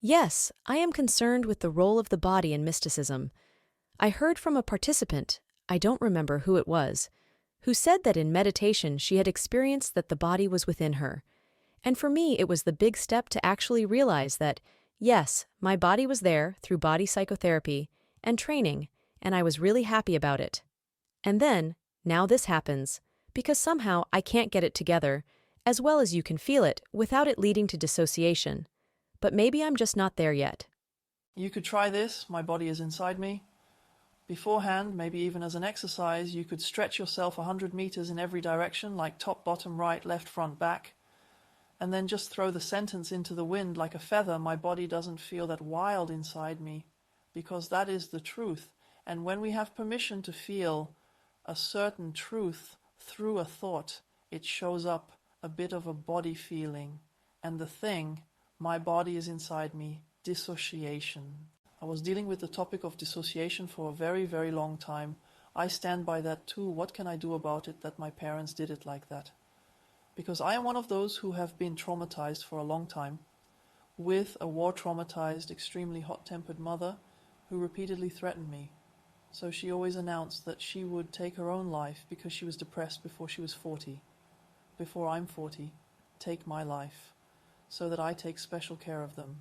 Yes, I am concerned with the role of the body in mysticism. I heard from a participant, I don't remember who it was, who said that in meditation she had experienced that the body was within her. And for me, it was the big step to actually realize that, yes, my body was there through body psychotherapy and training, and I was really happy about it. And then, now this happens, because somehow I can't get it together, as well as you can feel it, without it leading to dissociation. But maybe I'm just not there yet. You could try this, my body is inside me. Beforehand, maybe even as an exercise, you could stretch yourself 100 meters in every direction, like top, bottom, right, left, front, back, and then just throw the sentence into the wind like a feather. My body doesn't feel that wild inside me, because that is the truth. And when we have permission to feel a certain truth through a thought, it shows up a bit of a body feeling. And the thing, my body is inside me, dissociation. I was dealing with the topic of dissociation for a very, very long time. I stand by that too. What can I do about it that my parents did it like that? Because I am one of those who have been traumatized for a long time, with a war-traumatized, extremely hot-tempered mother who repeatedly threatened me. So she always announced that she would take her own life because she was depressed before she was 40. Before I'm 40, take my life, so that I take special care of them.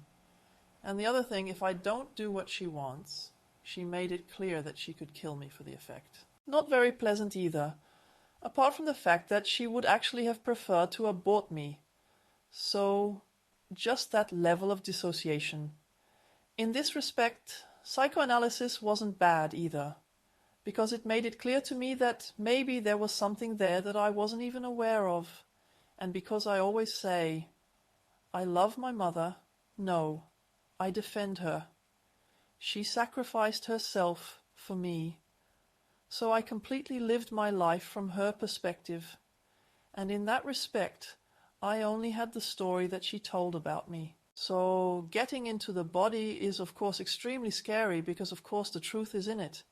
And the other thing, if I don't do what she wants, she made it clear that she could kill me for the effect. Not very pleasant either, apart from the fact that she would actually have preferred to abort me. So, just that level of dissociation. In this respect, psychoanalysis wasn't bad either, because it made it clear to me that maybe there was something there that I wasn't even aware of. And because I always say, I love my mother, no, I defend her. She sacrificed herself for me. So I completely lived my life from her perspective. And in that respect, I only had the story that she told about me. So getting into the body is of course extremely scary because of course the truth is in it.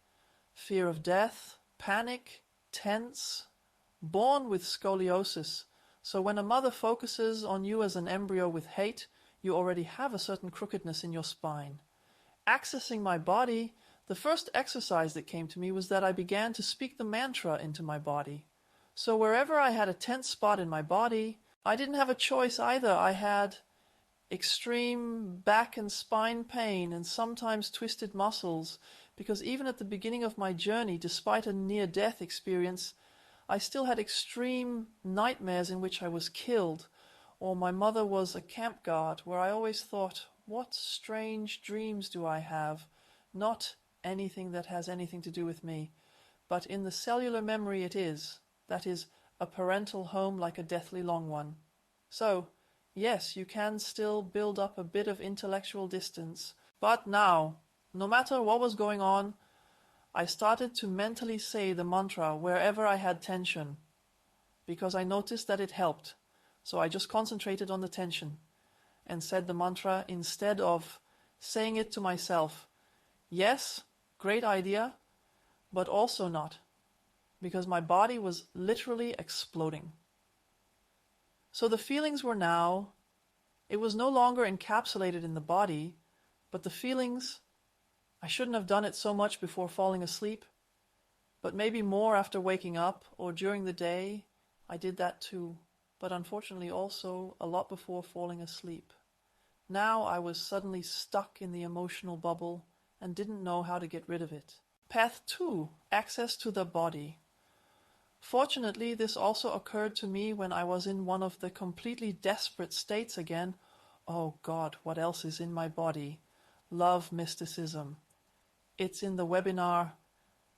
Fear of death, panic, tense, born with scoliosis. So when a mother focuses on you as an embryo with hate, you already have a certain crookedness in your spine. Accessing my body, the first exercise that came to me was that I began to speak the mantra into my body. So wherever I had a tense spot in my body, I didn't have a choice either. I had extreme back and spine pain and sometimes twisted muscles, because even at the beginning of my journey, despite a near-death experience, I still had extreme nightmares in which I was killed, or my mother was a camp guard, where I always thought, what strange dreams do I have? Not anything that has anything to do with me, but in the cellular memory it is. That is, a parental home like a deathly long one. So, yes, you can still build up a bit of intellectual distance, but now, no matter what was going on, I started to mentally say the mantra wherever I had tension, because I noticed that it helped. So I just concentrated on the tension and said the mantra instead of saying it to myself. Yes, great idea, but also not, because my body was literally exploding. So the feelings were now, it was no longer encapsulated in the body, but the feelings, I shouldn't have done it so much before falling asleep, but maybe more after waking up or during the day. I did that too, but unfortunately also a lot before falling asleep. Now I was suddenly stuck in the emotional bubble and didn't know how to get rid of it. Path 2, access to the body. Fortunately, this also occurred to me when I was in one of the completely desperate states again. Oh God, what else is in my body? Love Mysticism. It's in the webinar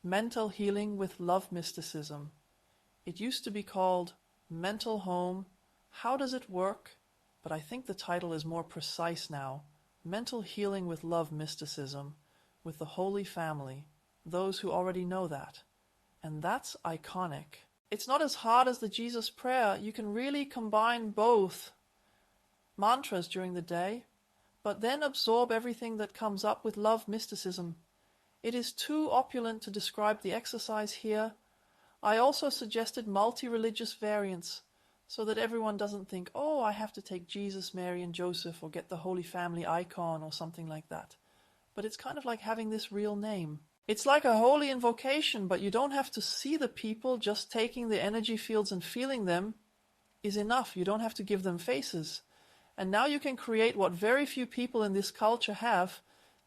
Mental Healing with Love Mysticism. It used to be called Mental Home, How Does It Work? But I think the title is more precise now. Mental Healing with Love Mysticism, with the Holy Family, those who already know that. And that's iconic. It's not as hard as the Jesus prayer. You can really combine both mantras during the day, but then absorb everything that comes up with love mysticism. It is too opulent to describe the exercise here. I also suggested multi-religious variants, so that everyone doesn't think, oh, I have to take Jesus, Mary, and Joseph, or get the Holy Family icon or something like that. But it's kind of like having this real name. It's like a holy invocation, but you don't have to see the people. Just taking the energy fields and feeling them is enough. You don't have to give them faces. And now you can create what very few people in this culture have,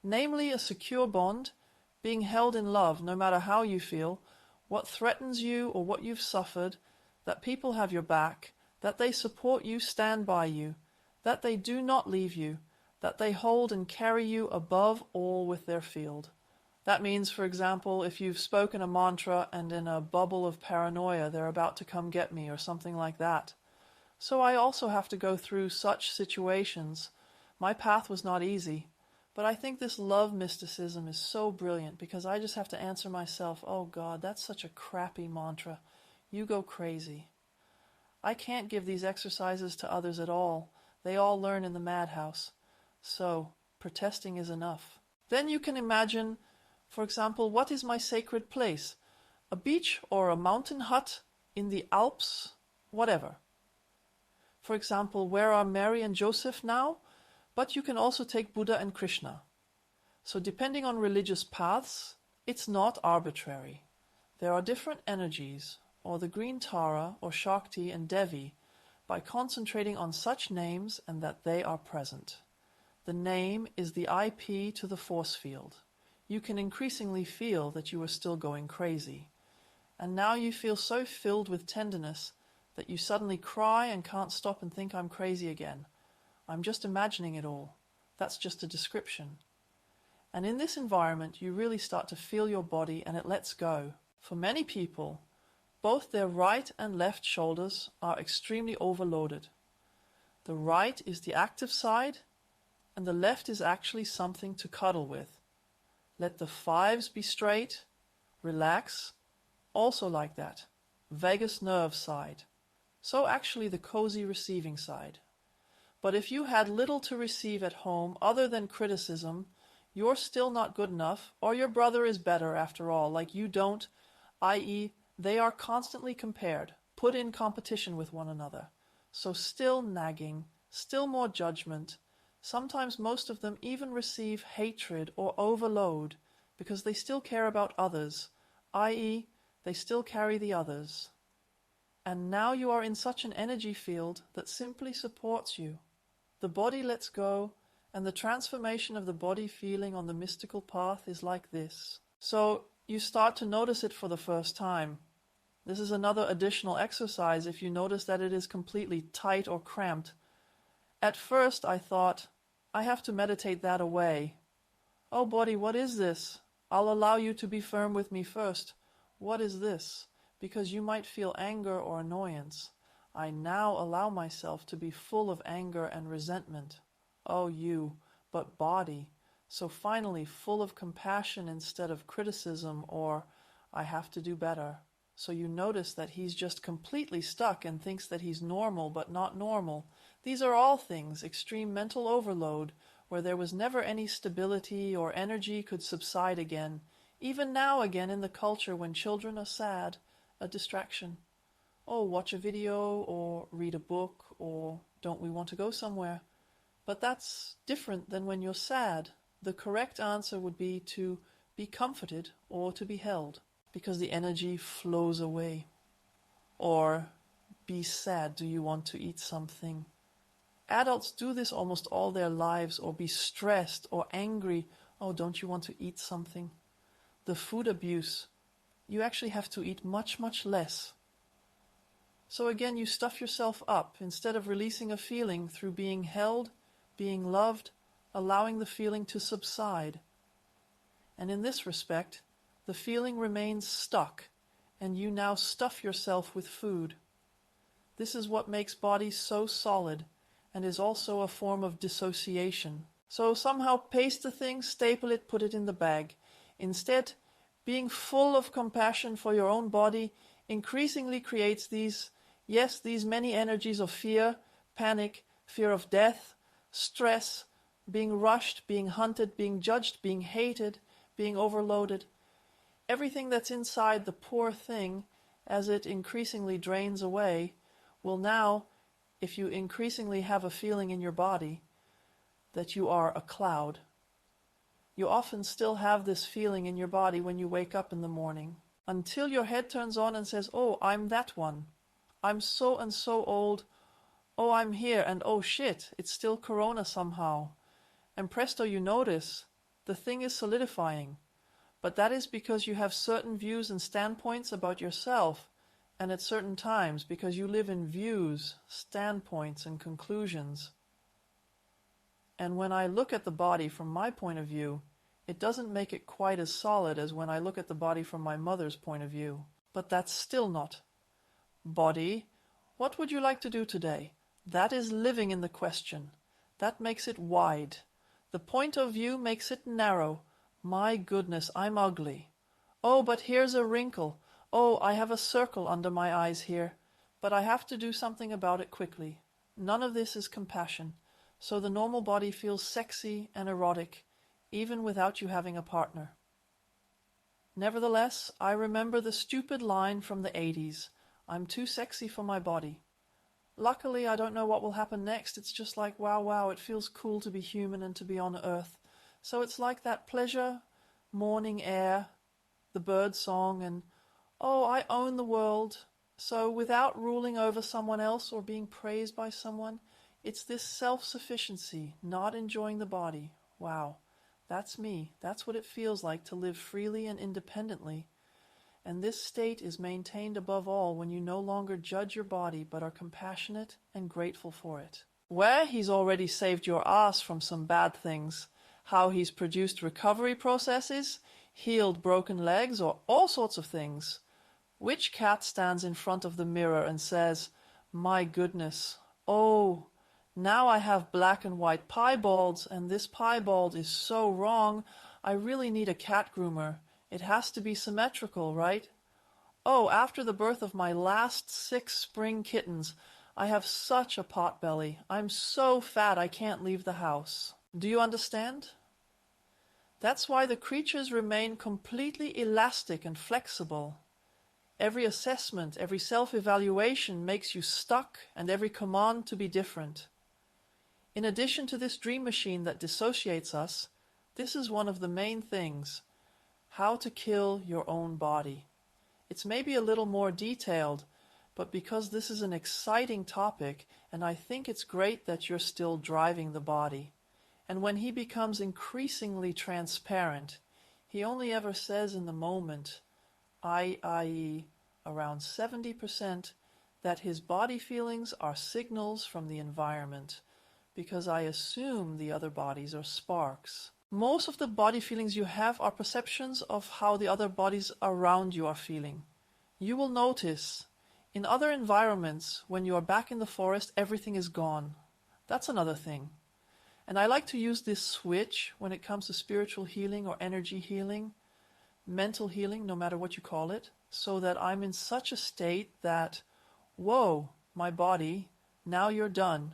namely a secure bond, being held in love no matter how you feel, what threatens you or what you've suffered, that people have your back, that they support you, stand by you, that they do not leave you, that they hold and carry you above all with their field. That means, for example, if you've spoken a mantra and in a bubble of paranoia they're about to come get me or something like that. So I also have to go through such situations. My path was not easy, but I think this love mysticism is so brilliant because I just have to answer myself, oh God, that's such a crappy mantra. You go crazy. I can't give these exercises to others at all. They all learn in the madhouse. So, protesting is enough. Then you can imagine, for example, what is my sacred place? A beach or a mountain hut in the Alps? Whatever. For example, where are Mary and Joseph now? But you can also take Buddha and Krishna. So depending on religious paths, it's not arbitrary. There are different energies, or the green Tara, or Shakti and Devi, by concentrating on such names and that they are present. The name is the IP to the force field. You can increasingly feel that you are still going crazy. And now you feel so filled with tenderness that you suddenly cry and can't stop and think I'm crazy again. I'm just imagining it all. That's just a description. And in this environment, you really start to feel your body and it lets go. For many people, both their right and left shoulders are extremely overloaded. The right is the active side, and the left is actually something to cuddle with. Let the fives be straight, relax, also like that, vagus nerve side. So actually the cozy receiving side. But if you had little to receive at home other than criticism, you're still not good enough, or your brother is better after all, like you don't, i.e., they are constantly compared, put in competition with one another. So still nagging, still more judgment. Sometimes most of them even receive hatred or overload because they still care about others, i.e., they still carry the others. And now you are in such an energy field that simply supports you. The body lets go, and the transformation of the body feeling on the mystical path is like this. So you start to notice it for the first time. This is another additional exercise if you notice that it is completely tight or cramped. At first I thought, I have to meditate that away. Oh body, what is this? I'll allow you to be firm with me first. What is this? Because you might feel anger or annoyance. I now allow myself to be full of anger and resentment. Oh you, but body, so finally full of compassion instead of criticism or I have to do better. So you notice that he's just completely stuck and thinks that he's normal but not normal. These are all things, extreme mental overload, where there was never any stability or energy could subside again. Even now again in the culture when children are sad, a distraction. Oh, watch a video or read a book or don't we want to go somewhere? But that's different than when you're sad. The correct answer would be to be comforted or to be held, because the energy flows away. Or be sad, do you want to eat something? Adults do this almost all their lives, or be stressed or angry. Oh, don't you want to eat something? The food abuse. You actually have to eat much, much less. So again, you stuff yourself up instead of releasing a feeling through being held, being loved, allowing the feeling to subside. And in this respect, the feeling remains stuck, and you now stuff yourself with food. This is what makes bodies so solid, and is also a form of dissociation. So somehow paste the thing, staple it, put it in the bag. Instead, being full of compassion for your own body increasingly creates these many energies of fear, panic, fear of death, stress, being rushed, being hunted, being judged, being hated, being overloaded. Everything that's inside the poor thing, as it increasingly drains away, Well, now, if you increasingly have a feeling in your body that you are a cloud, you often still have this feeling in your body when you wake up in the morning, until your head turns on and says, oh, I'm that one. I'm so and so old. Oh, I'm here, and oh shit, it's still Corona somehow. And presto, you notice, the thing is solidifying. But that is because you have certain views and standpoints about yourself, and at certain times, because you live in views, standpoints, and conclusions. And when I look at the body from my point of view, it doesn't make it quite as solid as when I look at the body from my mother's point of view. But that's still not. Body, what would you like to do today? That is living in the question. That makes it wide. The point of view makes it narrow. My goodness, I'm ugly. Oh, but here's a wrinkle. Oh, I have a circle under my eyes here. But I have to do something about it quickly. None of this is compassion. So the normal body feels sexy and erotic, even without you having a partner. Nevertheless, I remember the stupid line from the 80s. I'm too sexy for my body. Luckily, I don't know what will happen next. It's just like, wow, it feels cool to be human and to be on Earth. So it's like that pleasure, morning air, the bird song, and, oh, I own the world. So without ruling over someone else or being praised by someone, it's this self-sufficiency, not enjoying the body. Wow, that's me. That's what it feels like to live freely and independently. And this state is maintained above all when you no longer judge your body but are compassionate and grateful for it. Where he's already saved your ass from some bad things, how he's produced recovery processes, healed broken legs, or all sorts of things. Which cat stands in front of the mirror and says, my goodness, oh, now I have black and white piebalds, and this piebald is so wrong, I really need a cat groomer. It has to be symmetrical, right? Oh, after the birth of my last 6 spring kittens, I have such a pot belly. I'm so fat I can't leave the house. Do you understand? That's why the creatures remain completely elastic and flexible. Every assessment, every self-evaluation makes you stuck, and every command to be different. In addition to this dream machine that dissociates us, this is one of the main things. How to kill your own body. It's maybe a little more detailed, but because this is an exciting topic, and I think it's great that you're still driving the body. And when he becomes increasingly transparent, he only ever says in the moment, i.e., around 70%, that his body feelings are signals from the environment, because I assume the other bodies are sparks. Most of the body feelings you have are perceptions of how the other bodies around you are feeling. You will notice, in other environments, when you are back in the forest, everything is gone. That's another thing. And I like to use this switch when it comes to spiritual healing or energy healing, mental healing, no matter what you call it, so that I'm in such a state that, whoa, my body, now you're done.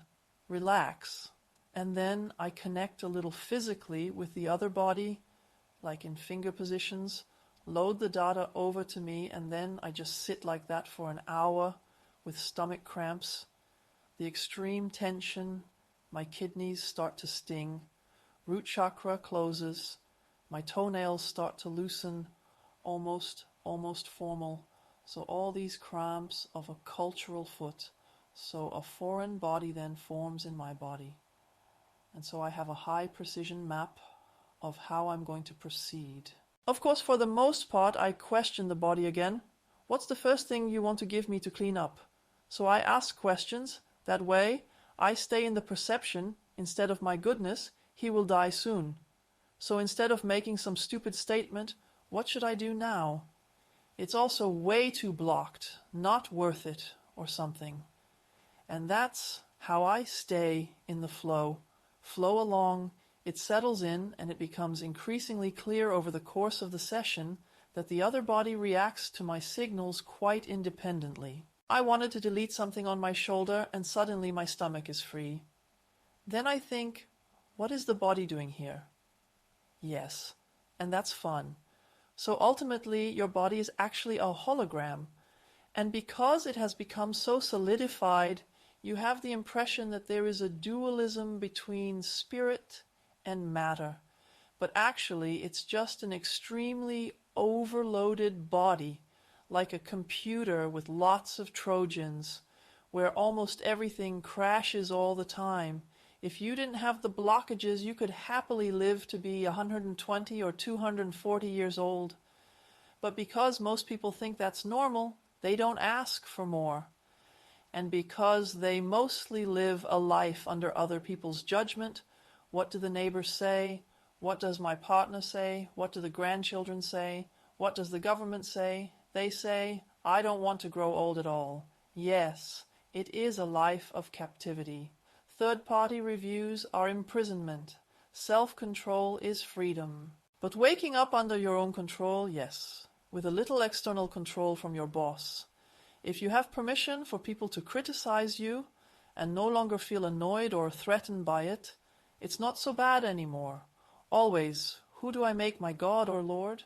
Relax. And then I connect a little physically with the other body, like in finger positions, load the data over to me, and then I just sit like that for an hour with stomach cramps, the extreme tension, my kidneys start to sting, root chakra closes, my toenails start to loosen, almost formal. So all these cramps of a cultural foot. So a foreign body then forms in my body. And so I have a high precision map of how I'm going to proceed. Of course, for the most part, I question the body again. What's the first thing you want to give me to clean up? So I ask questions. That way, I stay in the perception, instead of my goodness, he will die soon. So instead of making some stupid statement, what should I do now? It's also way too blocked, not worth it, or something. And that's how I stay in the flow along, it settles in, and it becomes increasingly clear over the course of the session that the other body reacts to my signals quite independently. I wanted to delete something on my shoulder, and suddenly my stomach is free. Then I think, what is the body doing here? Yes, and that's fun. So ultimately, your body is actually a hologram, And because it has become so solidified, you have the impression that there is a dualism between spirit and matter. But actually, it's just an extremely overloaded body, like a computer with lots of Trojans, where almost everything crashes all the time. If you didn't have the blockages, you could happily live to be 120 or 240 years old. But because most people think that's normal, they don't ask for more. And because they mostly live a life under other people's judgment, what do the neighbors say? What does my partner say? What do the grandchildren say? What does the government say? They say, I don't want to grow old at all. Yes, it is a life of captivity. Third-party reviews are imprisonment. Self-control is freedom. But waking up under your own control, yes, with a little external control from your boss. If you have permission for people to criticize you and no longer feel annoyed or threatened by it, it's not so bad anymore. Always, who do I make my God or Lord?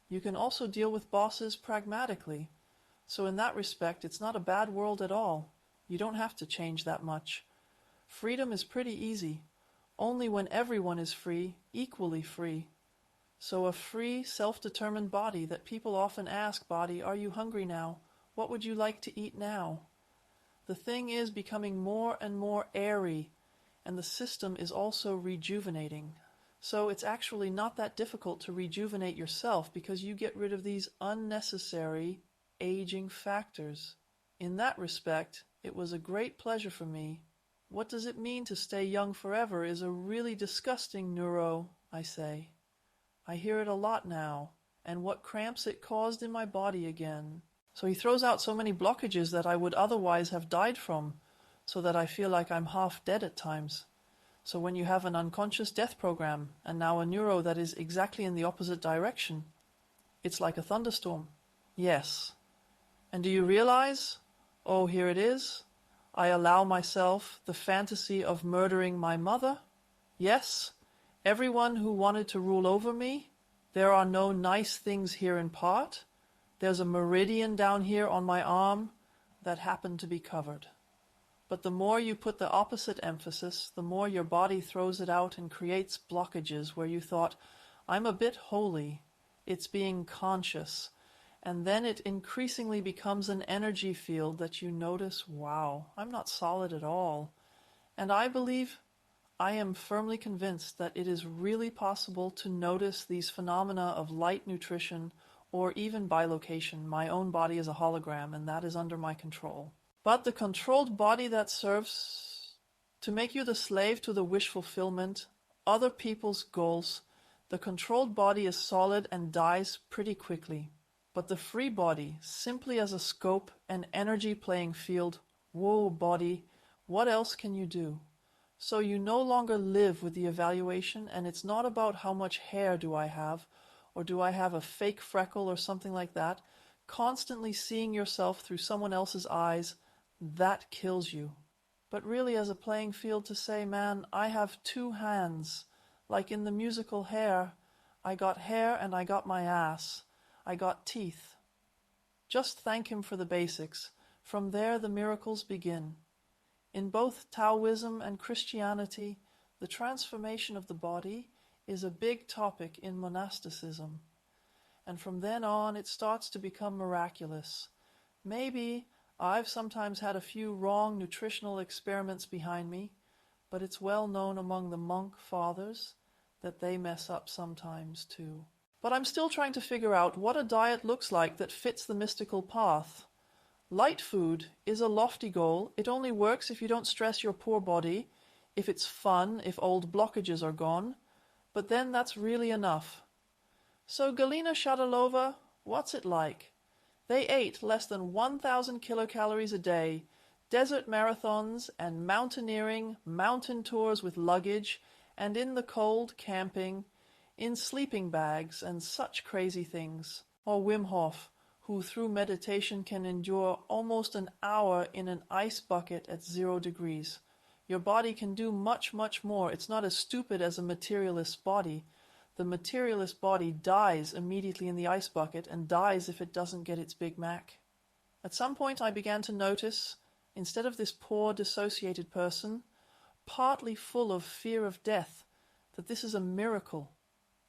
You can also deal with bosses pragmatically. So in that respect, it's not a bad world at all. You don't have to change that much. Freedom is pretty easy, only when everyone is free, equally free. So a free, self-determined body that people often ask, body, are you hungry now? What would you like to eat now? The thing is becoming more and more airy, and the system is also rejuvenating. So it's actually not that difficult to rejuvenate yourself because you get rid of these unnecessary aging factors. In that respect, it was a great pleasure for me. What does it mean to stay young forever is a really disgusting neuro, I say. I hear it a lot now, and what cramps it caused in my body again. So he throws out so many blockages that I would otherwise have died from, so that I feel like I'm half dead at times. So when you have an unconscious death program, and now a neuro that is exactly in the opposite direction, it's like a thunderstorm. Yes. And do you realize? Oh, here it is. I allow myself the fantasy of murdering my mother. Yes. Everyone who wanted to rule over me. There are no nice things here in part. There's a meridian down here on my arm that happened to be covered. But the more you put the opposite emphasis, the more your body throws it out and creates blockages where you thought, I'm a bit holy. It's being conscious. And then it increasingly becomes an energy field that you notice, wow, I'm not solid at all. And I am firmly convinced that it is really possible to notice these phenomena of light nutrition or even bilocation. My own body is a hologram, and that is under my control. But the controlled body that serves to make you the slave to the wish fulfillment, other people's goals, the controlled body is solid and dies pretty quickly. But the free body, simply as a scope and energy playing field, whoa body, what else can you do? So you no longer live with the evaluation, and it's not about how much hair do I have, or do I have a fake freckle or something like that. Constantly seeing yourself through someone else's eyes, that kills you. But really as a playing field to say, man, I have two hands. Like in the musical Hair, I got hair and I got my ass. I got teeth. Just thank him for the basics. From there the miracles begin. In both Taoism and Christianity, the transformation of the body is a big topic in monasticism. And from then on it starts to become miraculous. Maybe I've sometimes had a few wrong nutritional experiments behind me, but it's well known among the monk fathers that they mess up sometimes too. But I'm still trying to figure out what a diet looks like that fits the mystical path. Light food is a lofty goal. It only works if you don't stress your poor body, if it's fun, if old blockages are gone. But then that's really enough. So Galina Shadalova, what's it like? They ate less than 1,000 kilocalories a day, desert marathons and mountaineering, mountain tours with luggage, and in the cold camping, in sleeping bags and such crazy things. Or Wim Hof, who through meditation can endure almost an hour in an ice bucket at 0 degrees. Your body can do much, much more. It's not as stupid as a materialist body. The materialist body dies immediately in the ice bucket and dies if it doesn't get its Big Mac. At some point I began to notice, instead of this poor dissociated person, partly full of fear of death, that this is a miracle.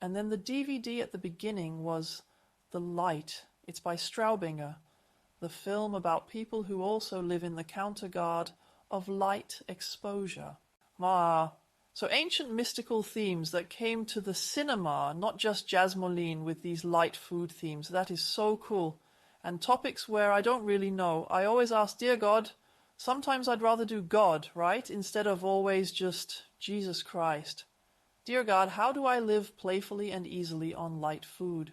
And then the DVD at the beginning was The Light. It's by Straubinger, the film about people who also live in the counterguard of light exposure. So ancient mystical themes that came to the cinema, not just Jasmine with these light food themes. That is so cool. And topics where I don't really know. I always ask, dear God, sometimes I'd rather do God, right? Instead of always just Jesus Christ. Dear God, how do I live playfully and easily on light food?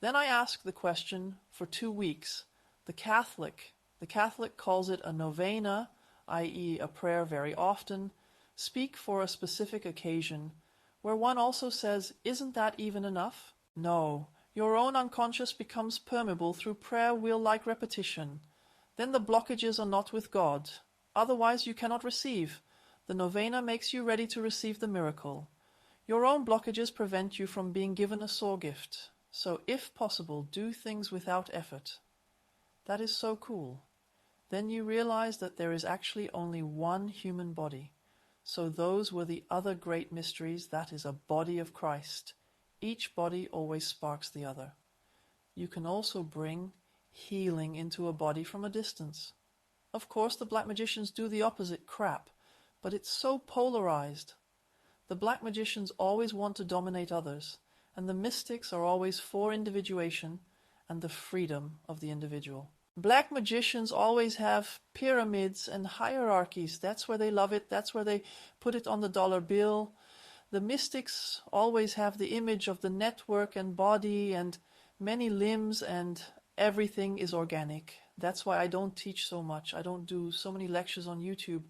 Then I ask the question for 2 weeks. The Catholic calls it a novena, i.e. a prayer very often, speak for a specific occasion, where one also says, isn't that even enough? No, your own unconscious becomes permeable through prayer wheel-like repetition. Then the blockages are not with God. Otherwise you cannot receive. The novena makes you ready to receive the miracle. Your own blockages prevent you from being given a sore gift. So if possible, do things without effort. That is so cool. Then you realize that there is actually only one human body. So those were the other great mysteries. That is a body of Christ. Each body always sparks the other. You can also bring healing into a body from a distance. Of course, the black magicians do the opposite crap, but it's so polarized. The black magicians always want to dominate others, and the mystics are always for individuation and the freedom of the individual. Black magicians always have pyramids and hierarchies. That's where they love it. That's where they put it on the dollar bill. The mystics always have the image of the network and body and many limbs, and everything is organic. That's why I don't teach so much. I don't do so many lectures on YouTube,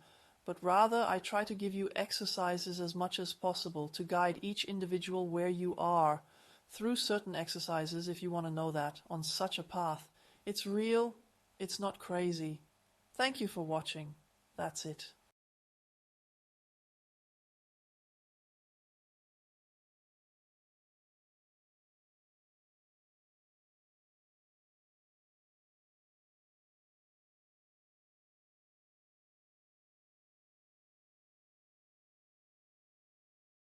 but rather I try to give you exercises as much as possible to guide each individual where you are through certain exercises, if you want to know that, on such a path. It's real, it's not crazy. Thank you for watching. That's it.